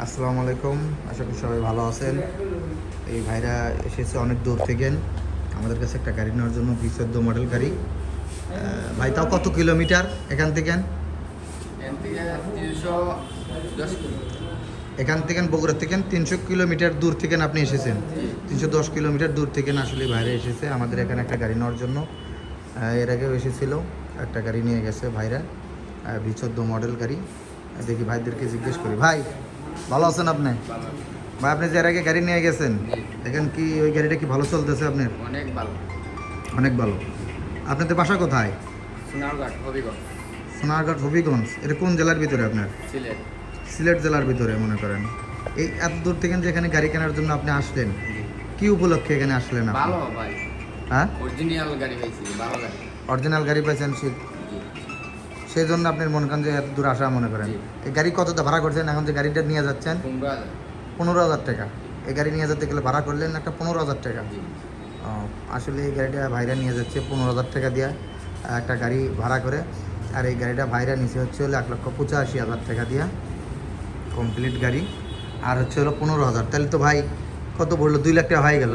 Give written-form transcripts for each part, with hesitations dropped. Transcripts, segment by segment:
আসসালামু আলাইকুম, আশা করি সবাই ভালো আছেন। এই ভাইরা এসেছে অনেক দূর থেকে আমাদের কাছে একটা গাড়ি নেওয়ার জন্য, V14 মডেল গাড়ি। ভাই তাও কত কিলোমিটার এখান থেকে? এখান থেকে বগুড়া থেকে 300 কিলোমিটার দূর থেকে আপনি এসেছেন। 310 কিলোমিটার দূর থেকে আসলে ভাইরা এসেছে আমাদের এখানে একটা গাড়ি নেওয়ার জন্য। এর আগেও এসেছিল, একটা গাড়ি নিয়ে গেছে ভাইরা, V14 মডেল গাড়ি। দেখি ভাইদেরকে জিজ্ঞেস করি। ভাই ভালো আছেন আপনি? ভাই আপনি যে এর আগে গাড়ি নিয়ে গেছেন, এখন কি ওই গাড়িটা কি ভালো চলতেছে আপনার? অনেক ভালো। অনেক ভালো। আপনাদের বাসা কোথায়? সোনারঘাট, হবিগঞ্জ। সোনারঘাট, হবিগঞ্জ। এটা কোন জেলার ভিতরে আপনার? সিলেট। সিলেট জেলার ভিতরে মনে করেন। এই এত দূর থেকে যে এখানে গাড়ি কেনার জন্য আপনি আসলেন, কি উপলক্ষে এখানে আসলেন আপনি? ভালো ভাই, হ্যাঁ, অরিজিনাল গাড়ি পাইছি, ভালো গাড়ি। অরিজিনাল গাড়ি পাইছেন, জি। সেই জন্য আপনার মনে করেন যে এত দূর আসা মনে করেন। জি। এই গাড়ি কতটা ভাড়া করছেন এখন যে গাড়িটা নিয়ে যাচ্ছেন? 15,000। 15,000 টাকা। এই গাড়ি নিয়ে যেতে গেলে ভাড়া করলেন একটা 15,000 টাকা। জি। আসলে এই গাড়িটা ভাইরা নিয়ে যাচ্ছে 15,000 টাকা দিয়ে একটা গাড়ি ভাড়া করে। আর এই গাড়িটা ভাইরা নিচে হচ্ছে হলো 1,85,000 টাকা দিয়ে কমপ্লিট গাড়ি। আর হচ্ছে হলো 15,000, তাহলে তো ভাই কত পড়লো? 2 লাখ টাকা হয়ে গেল।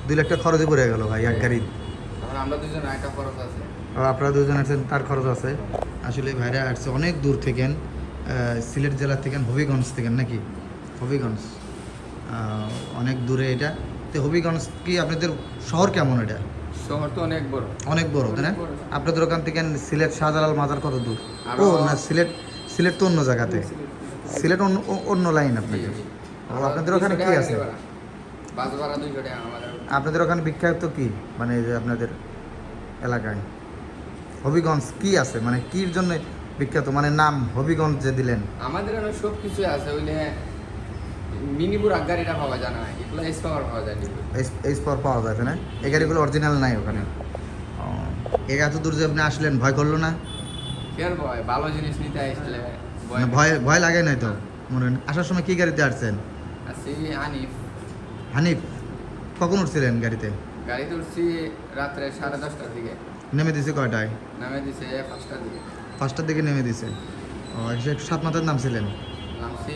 2 লাখ টাকা খরচই পড়ে গেল ভাই এক গাড়ি। এখন আমরা দুজন একটা খরচ আছে। আপনারা দুজন আছেন, তার খরচ আছে। আসলে ভাইরা আসছে অনেক দূর থেকে, সিলেট জেলা থেকে, হবিগঞ্জ থেকে নাকি? হবিগঞ্জ অনেক দূরে এটা। তো হবিগঞ্জ কি আপনাদের শহর কেমন? এটা শহর তো অনেক বড়। অনেক বড়, তাই না? আপনাদের ওখান থেকে সিলেট শাহজালাল মাজার কত দূর? ও না, সিলেট তো অন্য জায়গাতে, সিলেট অন্য লাইন আপনাদের। আপনাদের ওখানে কি আছে? বাস ভাড়া 200 টাকা আমাদের। আপনাদের ওখানে বিখ্যাত কি, মানে এই যে আপনাদের এলাকায় হবিগঞ্জ কি আছে, মানে কির জন্য বিখ্যাত, মানে নাম হবিগঞ্জ যে দিলেন? আমাদের এখানে সব কিছু আছে, ওইলে মিনিপুর গাড়িটা পাওয়া যায় না, এগুলো এস পাওয়ার পাওয়া যায়। এই স্পর পাওয়া যায়, তাই না? এই গাড়িগুলো অরিজিনাল নাই ওখানে। এত দূর যে আপনি আসলেন, ভয় করলো না? কেন ভয়? ভালো জিনিস নিতে আসলে মানে ভয় লাগে নাই তো? মনে হয় আসার সময় কি গাড়িতে আসছেন? আছি হানিফ। হানিফ। কখন উঠছিলেন গাড়িতে? গাড়িতে উঠছি রাত্রে 10:30টার দিকে। নেমে দিছে কয়টায়? নামে দিছে 5টার দিকে। 5টার দিকে নেমে দিছে। সাত মাথার নামছিলেন? নামছি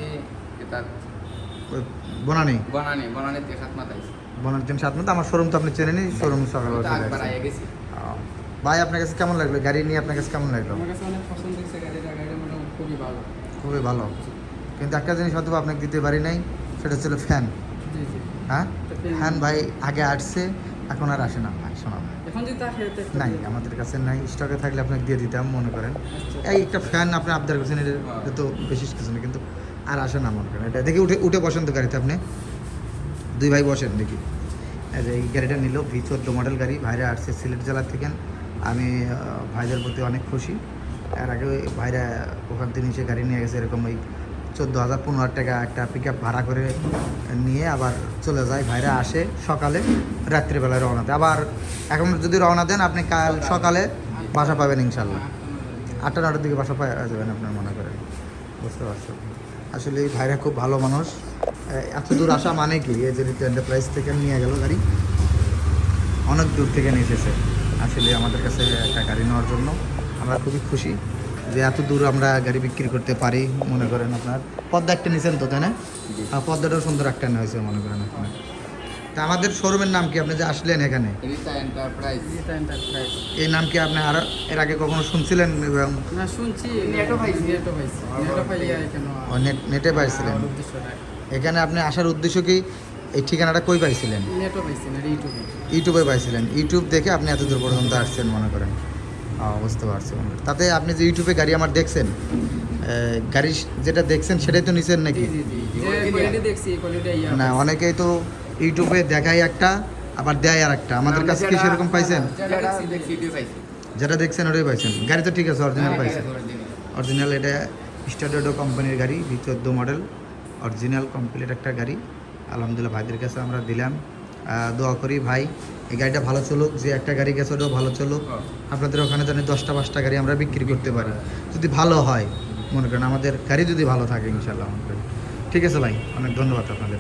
তার ওই বনানি বনানি থেকে 7 মাথায়। বনানি থেকে 7 মাথা। আমার শোরুম তো আপনি চেনেনি, শোরুম সকালবেলা চলে একবার আসছে। আগে গেছি। ভাই আপনার কাছে কেমন লাগলো গাড়ি নিয়ে? আপনার কাছে কেমন লাগলো? আমার কাছে অনেক পছন্দ হয়েছে গাড়িটা মোটামুটি খুবই ভালো। খুবই ভালো। কিন্তু একটা জিনিস হয়তো আপনাকে দিতে পারি নাই, সেটা ছিল ফ্যান। জি জি। হ্যাঁ, ফ্যান ভাই আগে আসছে, এখন আর আসে না ভাই। শোনা এখন যদি তা খেতে নাই, আমাদের কাছে নাই। স্টকে থাকলে আপনাকে দিয়ে দিতাম মনে করেন। আচ্ছা। এই একটা ফ্যান আপনি আবদার করছেন, এটা তো বেশি কিছু না, কিন্তু আর আসে না মনে করেন। এটা দেখি উঠে বসেন তো গাড়িতে, আপনি 2 ভাই বসেন দেখি। এই গাড়িটা নিল V14 মডেল গাড়ি, ভাইরা আসছে সিলেট জেলা থেকে। আমি ভাইদের প্রতি অনেক খুশি। এর আগে ভাইরা ওখান থেকে নিচে গাড়ি নিয়ে গেছে এরকম ওই 14,000-15,000 টাকা একটা পিক আপ ভাড়া করে নিয়ে আবার চলে যায়। ভাইরা আসে সকালে, রাত্রিবেলায় রওনা দেয়। আবার এখন যদি রওনা দেন আপনি কাল সকালে বাসা পাবেন ইনশাল্লাহ। 8টা-9টার দিকে বাসা পাওয়া যাবেন আপনার মনে করেন। বুঝতে পারছেন? আসলে এই ভাইরা খুব ভালো মানুষ। এত দূর আসা মানে কি, এই যে এন্টারপ্রাইজ থেকে নিয়ে গেল গাড়ি, অনেক দূর থেকে নিয়ে এসেছে আসলে আমাদের কাছে একটা গাড়ি নেওয়ার জন্য। আমরা খুবই খুশি যে এত দূর আমরা গাড়ি বিক্রি করতে পারি। মনে করেন আপনার পদ্মা একটা নিয়েছেন তো, তাই না? পদ্মাটাও সুন্দর একটা নেওয়া হয়েছে মনে করেন আপনার। তা আমাদের শোরুমের নাম কি, আপনি যে আসলেন এখানে? রিতা এন্টারপ্রাইজ। এই নাম কি আপনি আর এর আগে কখনো শুনছিলেন? এবং না শুনছি, নেটও পাইছি। নেটও পাইয়া এখানে নেটে পাইছিলেন? উদ্দেশ্যটা এখানে আপনি আসার উদ্দেশ্য কি? এই ঠিকানাটা কই পাইছিলেন? নেটও পাইছি না, ইউটিউবে। ইউটিউবে পাইছিলেন? ইউটিউব দেখে আপনি এত দূর পর্যন্ত আসছেন মনে করেন। বুঝতে পারছি। তাতে আপনি যে ইউটিউবে গাড়ি আমার দেখছেন, গাড়ি যেটা দেখছেন সেটাই তো নিছেন নাকি? জি জি জি। যে কোয়ালিটি দেখছি এই কোয়ালিটি না, অনেকেই তো ইউটিউবে দেখায় একটা আবার দেয় আর একটা। আমাদের কাছে কি সেরকম পাইছেন? দেখছি পাইছি। যেটা দেখছেন ওটাই পাইছেন। গাড়ি তো ঠিক আছে, অরিজিনাল পাইছেন। অরিজিনাল, এটা স্টাডো কোম্পানির গাড়ি, V14 মডেল, অরিজিনাল কমপ্লিট একটা গাড়ি। আলহামদুলিল্লাহ ভাইদের কাছে আমরা দিলাম। দোয়া করি ভাই এই গাড়িটা ভালো চলুক, যে একটা গাড়ি গেছে ওটাও ভালো চলুক। আপনাদের ওখানে জানি 10টা-5টা গাড়ি আমরা বিক্রি করতে পারি, যদি ভালো হয় মনে করেন। আমাদের গাড়ি যদি ভালো থাকে ইনশাল্লাহ মনে করেন। ঠিক আছে ভাই, অনেক ধন্যবাদ আপনাদের।